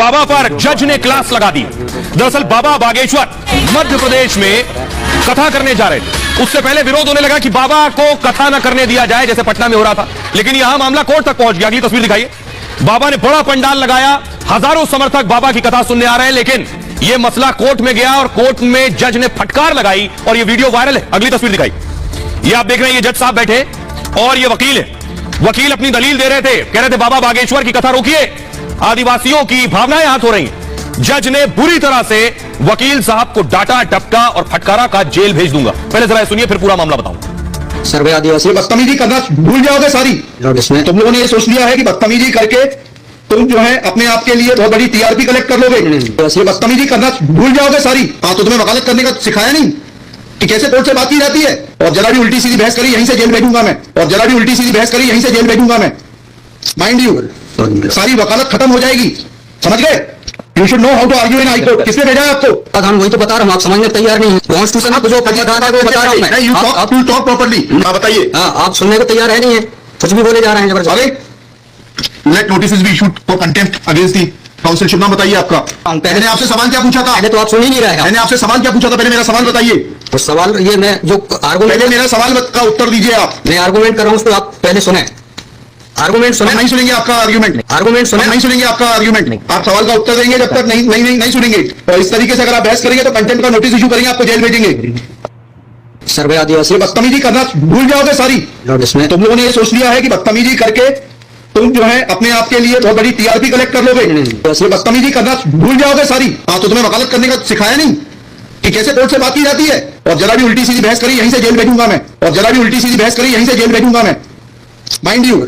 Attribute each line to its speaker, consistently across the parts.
Speaker 1: बाबा पर जज ने क्लास लगा दी। दरअसल बाबा बागेश्वर मध्य प्रदेश में कथा करने जा रहे थे। उससे पहले विरोध होने लगा कि बाबा को कथा न करने दिया जाए, जैसे पटना में हो रहा था, लेकिन यहां मामला कोर्ट तक पहुंच गया। अगली तस्वीर दिखाइए। बाबा ने बड़ा पंडाल लगाया, हजारों समर्थक बाबा की कथा सुनने आ रहे हैं, लेकिन यह मसला कोर्ट में गया और कोर्ट में जज ने फटकार लगाई और यह वीडियो वायरल है। अगली तस्वीर दिखाई। ये आप देख रहे हैं, ये जज साहब बैठे और ये वकील है। वकील अपनी दलील दे रहे थे, कह रहे थे बाबा बागेश्वर की कथा रोकिए, आदिवासियों की भावनाएं हाथ हो रही हैं। जज ने बुरी तरह से वकील साहब को डांटा, डपटा और फटकारा, का जेल भेज दूंगा। पहले जरा सुनिए, फिर पूरा मामला बताऊंगा।
Speaker 2: सर्वे आदिवासी
Speaker 3: बदतमीजी करना भूल जाओगे सारी। तुम लोगों ने ये सोच लिया है कि बदतमीजी करके तुम जो है अपने आप के लिए बहुत बड़ी टीआरपी कलेक्ट कर लोगे। बदतमीजी करना भूल जाओगे सारी। हाँ, तो तुम्हें वकालत करने का सिखाया नहीं कि कैसे कोर्ट से बात की जाती है। और जरा भी उल्टी सीधी बहस करी, यहीं से जेल भेजूंगा मैं। और जरा भी उल्टी सीधी बहस करी, यहीं से जेल भेजूंगा मैं। माइंड यू, सारी वकालत खत्म हो जाएगी, समझ गए? You should know how to argue in high court. किसने भेजा है आपको?
Speaker 2: हम वही तो बता रहा हूँ, आप समझने को तैयार नहीं है। कॉन्स्टिट्यूशन आपको जो प्रावधान है वो बता रहा हूँ मैं।
Speaker 3: You talk properly. बताइए।
Speaker 2: आप सुनने को तैयार है नहीं है, कुछ भी बोले जा रहे हैं जबरदस्त।
Speaker 3: Let notice be issued for contempt against the council. शुभ नाम बताइए आपका। मैंने आपसे सवाल क्या पूछा था?
Speaker 2: पहले तो आप सुन ही नहीं रहे हैं।
Speaker 3: मैंने आपसे सवाल क्या पूछा था? पहले मेरा सवाल बताइए।
Speaker 2: तो सवाल ये मैं जो आर्गूमेंट,
Speaker 3: पहले मेरा सवाल का उत्तर दीजिए आप।
Speaker 2: मैं आर्गूमेंट कर रहा हूँ, उसको आप पहले सुने। आर्गूमेंट सुने।
Speaker 3: नहीं सुनेंगे आपका आर्गूमेंट।
Speaker 2: आर्गूमेंट सुने।
Speaker 3: नहीं सुनेंगे आपका आर्गूमेंट। आप सवाल का उत्तर देंगे जब तक नहीं सुनेंगे। और इस तरीके से अगर आप बहस करेंगे तो कंटेम्प्ट का नोटिस इशू करेंगे, आपको जेल भेजेंगे।
Speaker 2: सर्वे आदिवासी
Speaker 3: बदतमीजी करना भूल जाओगे सारी। तुम लोगों ने ये सोच लिया है कि बदतमीजी करके तुम जो है अपने आप के लिए बहुत बड़ी टीआरपी कलेक्ट कर लोगे। बदतमीजी करना भूल जाओगे सारी। हाँ, तो तुम्हें वकालत करने का सिखाया नहीं कि कैसे कोर्ट से बात की जाती है। और जरा भी उल्टी सीधी बहस करी, यहीं से जेल भेजूंगा मैं। और जरा भी उल्टी सीधी बहस करी, यहीं से जेल भेजूंगा मैं। माइंड यू,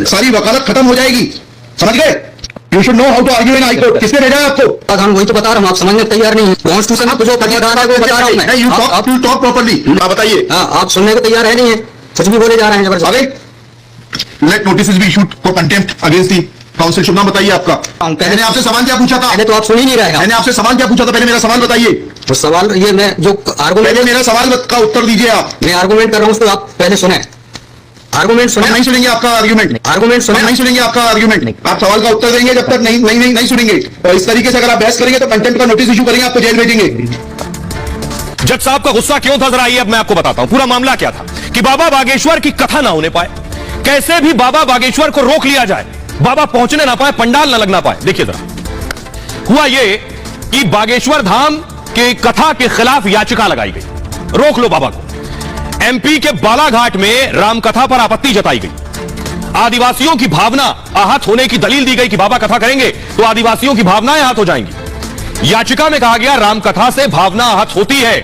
Speaker 3: सारी वकालत खत्म हो जाएगी, समझ गए? You should know how to argue in high court. किसने भेजा है आपको?
Speaker 2: हम वही तो बता रहा हूँ, आप समझने को तैयार नहीं है। कॉन्स्टिट्यूशन आपको जो प्रावधान है वो बता रहा हूँ मैं।
Speaker 3: You talk properly. बताइए।
Speaker 2: आप सुनने को तैयार है नहीं है, कुछ भी बोले जा रहे हैं जबरदस्त।
Speaker 3: Let notice be issued for contempt against the council. शुभ नाम बताइए आपका। मैंने आपसे सवाल क्या पूछा था?
Speaker 2: पहले तो आप सुन ही नहीं रहे हैं।
Speaker 3: मैंने आपसे सवाल क्या पूछा था? पहले मेरा सवाल बताइए।
Speaker 2: तो सवाल ये मैं जो आर्गूमेंट,
Speaker 3: पहले मेरा सवाल का उत्तर दीजिए आप।
Speaker 2: मैं आर्गूमेंट कर रहा हूँ, उसको आप पहले सुने। आर्गूमेंट सुने।
Speaker 3: नहीं सुनेंगे आपका आर्गूमेंट।
Speaker 2: आर्गूमेंट सुने।
Speaker 3: नहीं सुनेंगे आपका आर्गूमेंट। आप सवाल का उत्तर देंगे जब तक नहीं सुनेंगे। और इस तरीके से अगर आप बहस करेंगे तो कंटेम्प्ट का नोटिस इशू करेंगे, आपको जेल भेजेंगे।
Speaker 1: जज साहब का गुस्सा क्यों था, जरा आइए अब मैं आपको बताता हूं। पूरा मामला क्या था कि बाबा बागेश्वर की कथा ना होने पाए, कैसे भी बाबा बागेश्वर को रोक लिया जाए, बाबा पहुंचने ना पाए, पंडाल ना लगना पाए। देखिए जरा, हुआ ये कि बागेश्वर धाम की कथा के खिलाफ याचिका लगाई गई, रोक लो बाबा को। एमपी के बालाघाट में रामकथा पर आपत्ति जताई गई। आदिवासियों की भावना आहत होने की दलील दी गई कि बाबा कथा करेंगे तो आदिवासियों की भावनाएं आहत हो जाएंगी। याचिका में कहा गया रामकथा से भावना आहत होती है।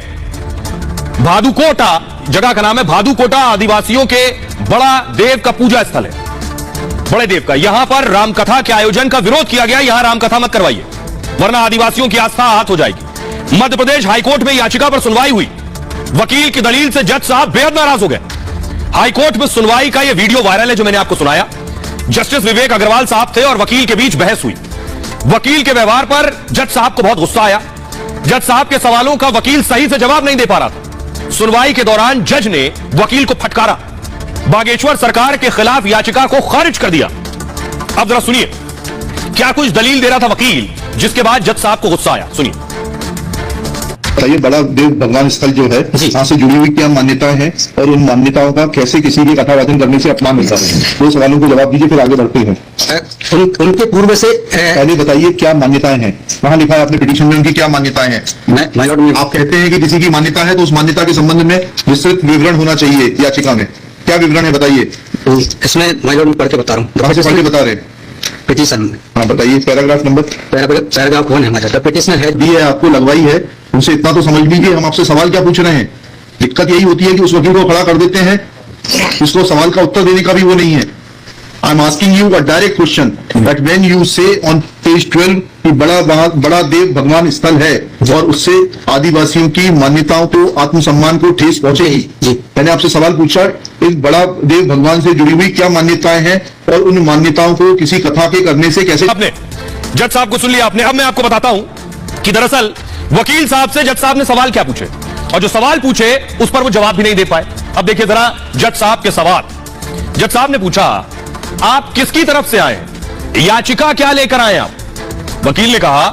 Speaker 1: भादुकोटा जगह का नाम है, भादुकोटा आदिवासियों के बड़ा देव का पूजा स्थल है, बड़े देव का। यहां पर रामकथा के आयोजन का विरोध किया गया, यहां रामकथा मत करवाइए वरना आदिवासियों की आस्था आहत हो जाएगी। मध्य प्रदेश हाईकोर्ट में याचिका पर सुनवाई हुई। वकील की दलील से जज साहब बेहद नाराज हो गए। हाईकोर्ट में सुनवाई का यह वीडियो वायरल है जो मैंने आपको सुनाया। जस्टिस विवेक अग्रवाल साहब थे और वकील के बीच बहस हुई। वकील के व्यवहार पर जज साहब को बहुत गुस्सा आया। जज साहब के सवालों का वकील सही से जवाब नहीं दे पा रहा था। सुनवाई के दौरान जज ने वकील को फटकारा, बागेश्वर सरकार के खिलाफ याचिका को खारिज कर दिया। अब जरा सुनिए क्या कुछ दलील दे रहा था वकील, जिसके बाद जज साहब को गुस्सा आया। सुनिए।
Speaker 3: ये बड़ा देव भगवान स्थल जो है, यहाँ से जुड़ी हुई क्या मान्यताएं हैं और उन मान्यताओं का कैसे किसी के कथा वाचन करने से अपमान होता है, वो सवालों को जवाब दीजिए, फिर आगे बढ़ते हैं।
Speaker 2: उनके पूर्व से
Speaker 3: पहले बताइए क्या मान्यताएं हैं। वहाँ लिखा है अपने पिटीशन में उनकी क्या मान्यताएं हैं। आप कहते हैं कि किसी की मान्यता है तो उस मान्यता के संबंध में विस्तृत विवरण होना चाहिए याचिका में। क्या विवरण है बताइए।
Speaker 2: इसमें मैं पढ़ के बता रहा हूँ।
Speaker 3: पढ़ के बता रहे
Speaker 2: पिटीशन में।
Speaker 3: हाँ बताइए, पैराग्राफ नंबर।
Speaker 2: पैराग्राफ कौन है हमारा? पिटीशनर है,
Speaker 3: दी है आपको, लगवाई है, उनसे इतना तो समझ लीजिए हम आपसे सवाल क्या पूछ रहे हैं। दिक्कत यही होती है कि उस वकील को खड़ा कर देते हैं, उसको सवाल का उत्तर देने का भी वो नहीं है। I am asking you a direct question that when you से ऑन पेज 12 कि बड़ा देव भगवान स्थल है और उससे आदिवासियों की मान्यताओं को, आत्मसम्मान को ठेस पहुंचेगी। मैंने आपसे सवाल पूछा, एक बड़ा देव भगवान से जुड़ी हुई क्या मान्यताएं हैं और उन मान्यताओं को किसी कथा के करने से कैसे।
Speaker 1: आपने जज साहब को सुन लिया आपने। अब मैं आपको बताता हूं कि दरअसल वकील साहब से जज साहब ने सवाल क्या पूछे और जो सवाल पूछे उस पर वो जवाब भी नहीं दे पाए। अब देखिए जरा जज साहब के सवाल। जज साहब ने पूछा, आप किसकी तरफ से आए, याचिका क्या लेकर आए आप? वकील ने कहा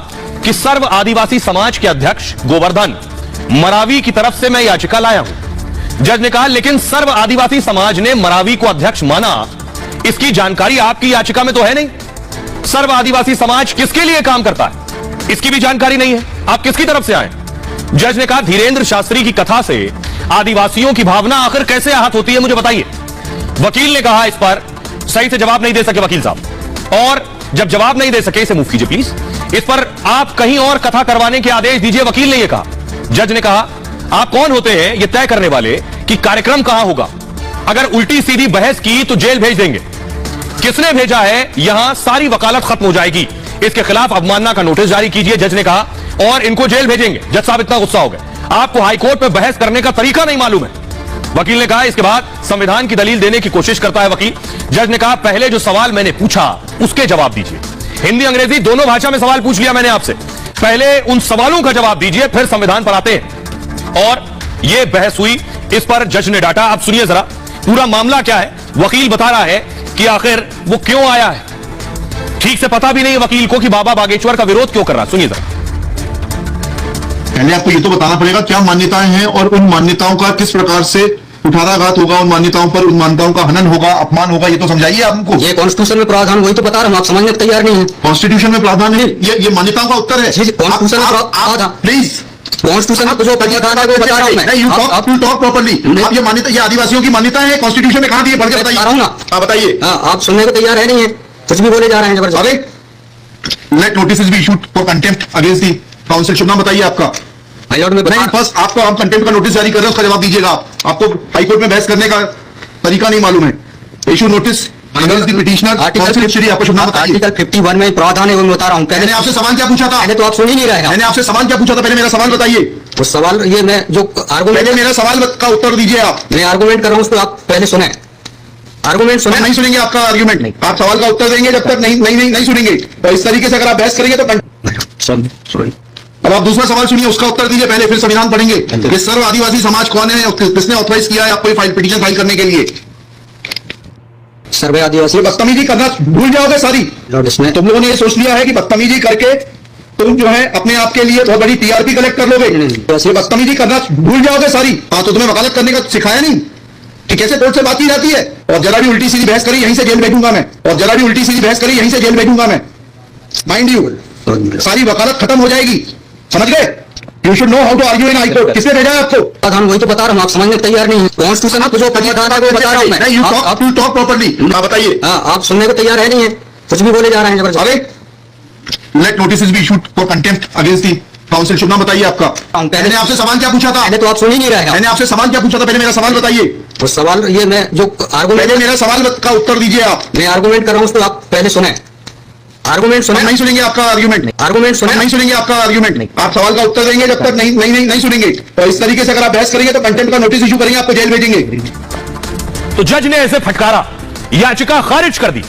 Speaker 1: कि सर्व आदिवासी समाज के अध्यक्ष गोवर्धन मरावी की तरफ से मैं याचिका लाया हूं। जज ने कहा लेकिन सर्व आदिवासी समाज ने मरावी को अध्यक्ष माना, इसकी जानकारी आपकी याचिका में तो है नहीं। सर्व आदिवासी समाज किसके लिए काम करता है इसकी भी जानकारी नहीं है, आप किसकी तरफ से आए? जज ने कहा धीरेन्द्र शास्त्री की कथा से आदिवासियों की भावना आखिर कैसे आहत होती है, मुझे बताइए। वकील ने कहा इस पर सही से जवाब नहीं दे सके वकील साहब, और जब जवाब नहीं दे सके इसे मूव कीजिए प्लीज। इस पर आप कहीं और कथा करवाने के आदेश दीजिए, वकील ने यह कहा। जज ने कहा आप कौन होते हैं यह तय करने वाले कि कार्यक्रम कहां होगा? अगर उल्टी सीधी बहस की तो जेल भेज देंगे। किसने भेजा है यहां सारी वकालत खत्म हो जाएगी, इसके खिलाफ अवमानना का नोटिस जारी कीजिए, जज ने कहा, और इनको जेल भेजेंगे। जज साहब इतना गुस्सा हो गए, आपको हाईकोर्ट में बहस करने का तरीका नहीं मालूम है। वकील ने कहा इसके बाद संविधान की दलील देने की कोशिश करता है वकील। जज ने कहा पहले जो सवाल मैंने पूछा उसके जवाब दीजिए। हिंदी अंग्रेजी दोनों भाषा में सवाल पूछ लिया मैंने आपसे, पहले उन सवालों का जवाब दीजिए फिर संविधान पर आते हैं। और यह बहस हुई, इस पर जज ने डांटा। आप सुनिए जरा पूरा मामला क्या है। वकील बता रहा है कि आखिर वो क्यों आया है, ठीक से पता भी नहीं है वकील को कि बाबा बागेश्वर का विरोध क्यों कर रहा है। सुनिए जरा।
Speaker 3: पहले आपको ये तो बताना पड़ेगा क्या मान्यताएं हैं और उन मान्यताओं का किस प्रकार से कुठाराघात होगा, उन मान्यताओं पर, उन मान्यताओं का हनन होगा, अपमान होगा, ये तो समझाइए आप हमको।
Speaker 2: ये कॉन्स्टिट्यूशन में प्रावधान, वही तो बता रहा हूँ, आप समझने को तैयार नहीं है।
Speaker 3: कॉन्स्टिट्यूशन में प्रावधान है, ये मान्यताओं का उत्तर है।
Speaker 2: कॉन्स्टिट्यूशन में प्रावधान,
Speaker 3: प्लीज
Speaker 2: कॉन्स्टिट्यूशन में जो प्रावधान है वो बता रहा हूं मैं।
Speaker 3: You talk properly. आप ये मान्यता, ये आदिवासियों की मान्यता है, कॉन्स्टिट्यूशन में कहां दी है पढ़ के बताइए।
Speaker 2: रहा हूं ना,
Speaker 3: हाँ बताइए।
Speaker 2: आप सुनने को तैयार है नहीं है, कुछ भी बोले जा रहे हैं जबरदस्त।
Speaker 3: Let notice be issued for contempt against the council. शुभ नाम बताइए आपका।
Speaker 2: हाईकोर्ट में
Speaker 3: नहीं, फर्स्ट आपको हम कंटेम्प्ट का नोटिस जारी कर रहे हैं, उसका जवाब दीजिएगा आप। आपको हाईकोर्ट में बहस करने का तरीका नहीं मालूम है। Issue notice against the petitioner council. आपको शुभ नाम बताइए।
Speaker 2: आर्टिकल 51 में प्रावधान है वो मैं बता रहा हूँ।
Speaker 3: मैंने आपसे सवाल क्या पूछा था?
Speaker 2: पहले तो आप सुन ही नहीं रहे हैं।
Speaker 3: मैंने आपसे सवाल क्या पूछा था? पहले मेरा सवाल बताइए।
Speaker 2: वो सवाल ये मैं जो आर्गूमेंट,
Speaker 3: पहले मेरा सवाल का उत्तर दीजिए आप।
Speaker 2: मैं आर्गूमेंट कर रहा हूँ उसको आप पहले सुने। आर्गूमेंट सुने।
Speaker 3: नहीं सुनेंगे आपका आर्गुमेंट नहीं, आप सवाल का उत्तर देंगे जब तक नहीं सुनेंगे। तो इस तरीके से अगर आप बहस करेंगे तो अब आप दूसरा सवाल सुनिए, उसका उत्तर दीजिए पहले, फिर संविधान पढ़ेंगे। ये सर्व आदिवासी समाज कौन है, किसने ऑथराइज किया है आपको फाइल पिटीशन फाइल करने के लिए?
Speaker 2: सर्वे आदिवासी।
Speaker 3: बदतमीजी करना भूल जाओगे सारी। तुम लोगों ने ये सोच लिया है कि बदतमीजी करके तुम जो है अपने आप के लिए बहुत बड़ी टीआरपी कलेक्ट कर लोगे। ये बदतमीजी करना भूल जाओगे सारी। हाँ, तो तुम्हें वकालत करने का सिखाया नहीं कि कैसे कोर्ट से बात की जाती है। और जरा भी उल्टी सीधी बहस करी यहीं से जेल भेजूंगा मैं, और जरा भी उल्टी सीधी बहस करी यहीं से जेल भेजूंगा मैं। माइंड यू, सारी वकालत खत्म हो जाएगी, समझ गए? You should know how to argue in high court. किसने भेजा है आपको?
Speaker 2: प्रावधान वही तो बता रहा हूँ, आप समझने को तैयार नहीं है। कॉन्स्टिट्यूशन में जो प्रावधान है वो बता रहा हूँ मैं।
Speaker 3: You talk properly. हाँ बताइए।
Speaker 2: हाँ, आप सुनने को तैयार है नहीं है, कुछ भी बोले जा रहे हैं जबरदस्त।
Speaker 3: Let notice be issued for contempt against the council. शुभ नाम बताइए आपका। मैंने आपसे सवाल क्या पूछा था?
Speaker 2: पहले तो आप सुन ही नहीं रहे हैं।
Speaker 3: मैंने आपसे सवाल क्या पूछा था? पहले मेरा सवाल बताइए।
Speaker 2: वो सवाल ये मैं जो आर्गूमेंट,
Speaker 3: पहले मेरा सवाल का उत्तर दीजिए आप।
Speaker 2: मैं आर्गूमेंट कर रहा हूँ उसको आप पहले सुने। आर्गूमेंट सुने।
Speaker 3: नहीं सुनेंगे आपका आर्गुमेंट नहीं।
Speaker 2: आर्गूमेंट सुने।
Speaker 3: नहीं सुनेंगे आपका आर्गुमेंट नहीं। आप सवाल का उत्तर देंगे जब तक नहीं सुनेंगे। तो इस तरीके से अगर आप बहस करेंगे तो कंटेम्प्ट का नोटिस इशू करेंगे, आपको जेल भेजेंगे।
Speaker 1: तो जज ने ऐसे फटकारा, याचिका खारिज कर दी,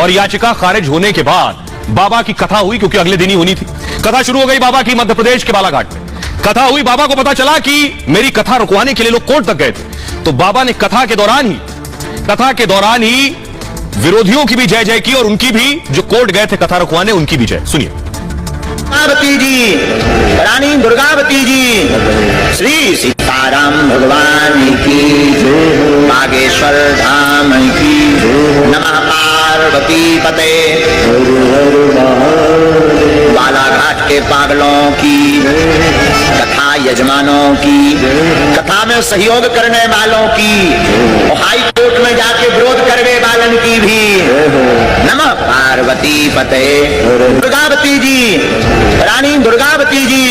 Speaker 1: और याचिका खारिज होने के बाद बाबा की कथा हुई, क्योंकि अगले दिन ही होनी थी। कथा शुरू हो गई बाबा की मध्य प्रदेश के बालाघाट में। कथा हुई, बाबा को पता चला कि मेरी कथा रुकवाने के लिए लोग कोर्ट तक गए थे। तो बाबा ने कथा के दौरान ही विरोधियों की भी जय जय की, और उनकी भी, जो कोर्ट गए थे कथा रुकवाने, उनकी भी जय। सुनिए।
Speaker 4: दुर्गावती जी, रानी दुर्गावती जी, श्री सीताराम भगवान की बागेश्वर धाम की नमः पार्वती पते। बालाघाट के पागलों की कथा, यजमानों की कथा में सहयोग करने वालों की, और हाई कोर्ट में जाके विरोध करने वालन की भी नमः पार्वती पते। दुर्गावती जी, रानी दुर्गावती जी,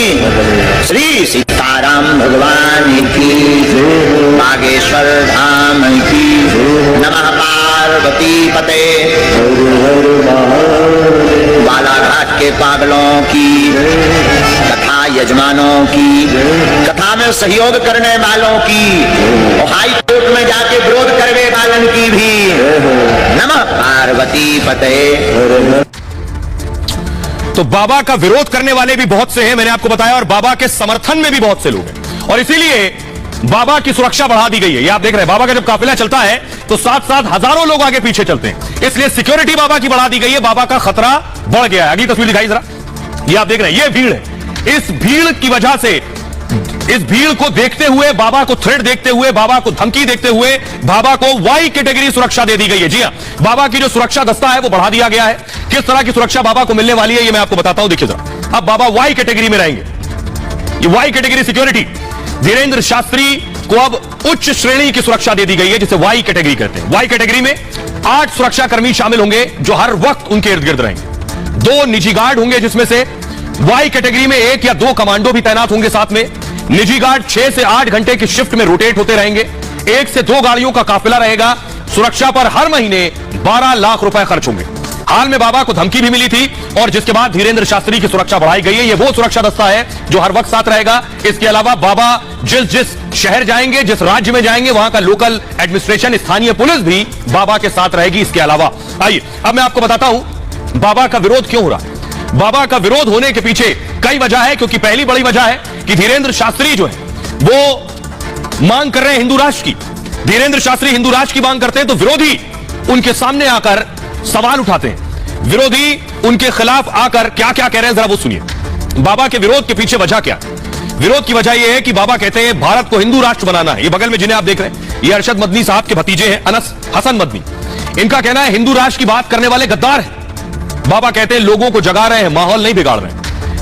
Speaker 4: श्री सीताराम भगवान की बागेश्वर धाम की नमः पार्वती पते। बालाघाट के पागलों की कथा, यजमानों की कथा में सहयोग करने वालों की, और हाई कोर्ट में जाके विरोध करने वालन की भी नमः पार्वती पते।
Speaker 1: तो बाबा का विरोध करने वाले भी बहुत से हैं, मैंने आपको बताया, और बाबा के समर्थन में भी बहुत से लोग हैं, और इसीलिए बाबा की सुरक्षा बढ़ा दी गई है। ये आप देख रहे हैं, बाबा का जब काफिला चलता है तो साथ साथ हजारों लोग आगे पीछे चलते हैं, इसलिए सिक्योरिटी बाबा की बढ़ा दी गई है। बाबा का खतरा बढ़ गया है। अगली तस्वीर दिखाई जरा। ये आप देख रहे हैं, ये भीड़ है। इस भीड़ की वजह से, इस भीड़ को देखते हुए, बाबा को थ्रेट देखते हुए, बाबा को धमकी देखते हुए, बाबा को वाई कैटेगरी सुरक्षा दे दी गई है। जी हां, बाबा की जो सुरक्षा दस्ता है वो बढ़ा दिया गया है। किस तरह की सुरक्षा बाबा को मिलने वाली है ये मैं आपको बताता हूं, देखिए जरा। अब बाबा वाई कैटेगरी में रहेंगे। ये Y category security, Dhirendra Shastri को अब उच्च श्रेणी की सुरक्षा दे दी गई है, जिसे वाई कैटेगरी कहते हैं। वाई कैटेगरी में 8 सुरक्षा कर्मी शामिल होंगे जो हर वक्त उनके इर्द गिर्द रहेंगे। 2 निजी गार्ड होंगे, जिसमें से वाई कैटेगरी में 1 या 2 कमांडो भी तैनात होंगे साथ में। निजी गार्ड 6 से 8 घंटे की शिफ्ट में रोटेट होते रहेंगे। 1 से 2 गाड़ियों का काफिला रहेगा। सुरक्षा पर हर महीने 12 लाख रुपए खर्च होंगे। हाल में बाबा को धमकी भी मिली थी और जिसके बाद धीरेन्द्र शास्त्री की सुरक्षा बढ़ाई गई है। यह वो सुरक्षा दस्ता है जो हर वक्त साथ रहेगा। इसके अलावा बाबा जिस शहर जाएंगे, जिस राज्य में जाएंगे, वहां का लोकल एडमिनिस्ट्रेशन, स्थानीय पुलिस भी बाबा के साथ रहेगी। इसके अलावा आइए अब मैं आपको बताता हूं बाबा का विरोध क्यों हो रहा है। बाबा का विरोध होने के पीछे कई वजह है, क्योंकि पहली बड़ी वजह है कि धीरेन्द्र शास्त्री जो है वो मांग कर रहे हैं हिंदू राष्ट्र की। धीरेन्द्र शास्त्री हिंदू राष्ट्र की मांग करते हैं तो विरोधी उनके सामने आकर सवाल उठाते हैं। विरोधी उनके खिलाफ आकर क्या क्या कह रहे हैं, जरा वो सुनिए। बाबा के विरोध के पीछे वजह क्या? विरोध की वजह यह है कि बाबा कहते हैं भारत को हिंदू राष्ट्र बनाना है। ये बगल में जिन्हें आप देख रहे हैं, ये अरशद मदनी साहब के भतीजे हैं, अनस हसन मदनी। इनका कहना है हिंदू राष्ट्र की बात करने वाले गद्दार हैं। बाबा कहते हैं लोगों को जगा रहे हैं, माहौल नहीं बिगाड़ रहे हैं।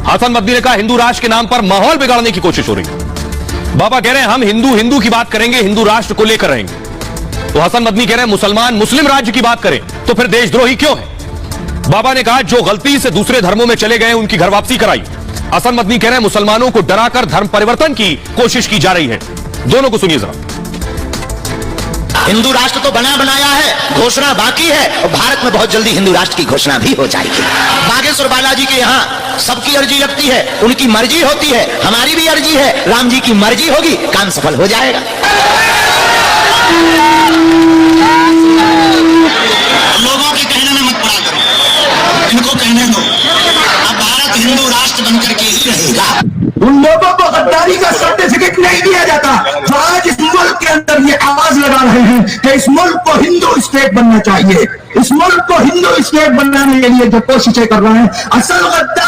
Speaker 1: हसन मदनी ने कहा हिंदू राष्ट्र के नाम पर माहौल बिगाड़ने की कोशिश हो रही है। बाबा कह रहे हैं हम हिंदू की बात करेंगे, हिंदू राष्ट्र को लेकर रहेंगे। तो हसन मदनी कह रहे हैं मुसलमान मुस्लिम राज्य की बात करें तो फिर देशद्रोही क्यों है? बाबा ने कहा जो गलती से दूसरे धर्मों में चले गए उनकी घर वापसी कराई। हसन मदनी कह रहे हैं मुसलमानों को डराकर धर्म परिवर्तन की कोशिश की जा रही है। दोनों को सुनिए जरा।
Speaker 4: हिंदू राष्ट्र तो बना बनाया है, घोषणा बाकी है और भारत में बहुत जल्दी हिंदू राष्ट्र की घोषणा भी हो जाएगी। बागेश्वर बालाजी के यहाँ सबकी अर्जी लगती है, उनकी मर्जी होती है, हमारी भी अर्जी है, राम जी की मर्जी होगी, काम सफल हो जाएगा।
Speaker 5: लोगों के कहने में मत पड़ा करो, इनको कहने दो। अब भारत हिंदू राष्ट्र बनकर के ही रहेगा।
Speaker 6: उन लोगों को गद्दारी का सर्टिफिकेट नहीं दिया जाता जो आज इस मुल्क के अंदर ये आवाज लगा रहे हैं कि इस मुल्क को हिंदू स्टेट बनना चाहिए। इस मुल्क को हिंदू स्टेट बनाने के लिए जो कोशिशें कर रहे हैं, असल गद्दार